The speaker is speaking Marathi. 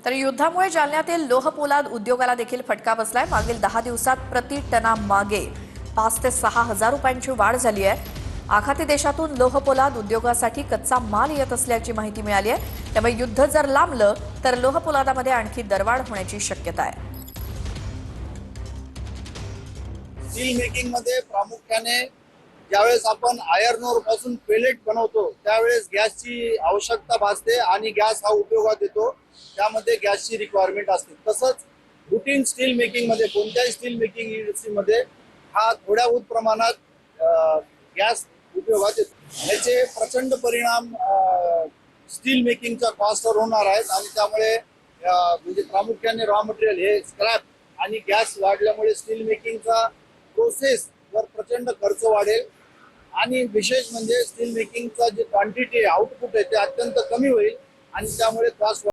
तर युद्धामुळे जालन्यातील लोह पोलाद उद्योगाला देखील फटका बसलाय। मागील 10 दिवसात प्रति टनामागे 5 ते 6 हजार रुपयांची वाढ झाली आहे। आखाती देशातून लोह पोलाद उद्योगासाठी कच्चा माल येत असल्याची माहिती मिळाली आहे। त्यामुळे युद्ध जर लांबलं तर लोह पोलादामध्ये आणखी दरवाढ होण्याची शक्यता आहे। स्टील मेकिंग मध्ये प्रामुख्याने ज्यावेळेस आपण आयर्न ओर पासून पेलेट बनवतो त्यावेळेस गॅसची आवश्यकता भासते आणि गॅस हा उपयोगात येतो, त्यामध्ये गॅसची रिक्वायरमेंट असते। तसंच रुटीन स्टील मेकिंग मध्ये कोणत्याही स्टील मेकिंग इंडस्ट्रीमध्ये हा थोड्याहूत प्रमाणात गॅस उपयोगात येतो। याचे प्रचंड परिणाम स्टील मेकिंगच्या कॉस्टवर होणार आहेत आणि त्यामुळे म्हणजे प्रामुख्याने रॉ मटेरियल हे स्क्रॅप आणि गॅस वाढल्यामुळे स्टील मेकिंगचा प्रोसेस वर प्रचंड खर्च वाढेल आणि विशेष म्हणजे स्टील मेकिंगचा जे क्वांटिटी आउटपुट आहे ते अत्यंत कमी होईल आणि त्यामुळे कॉस्ट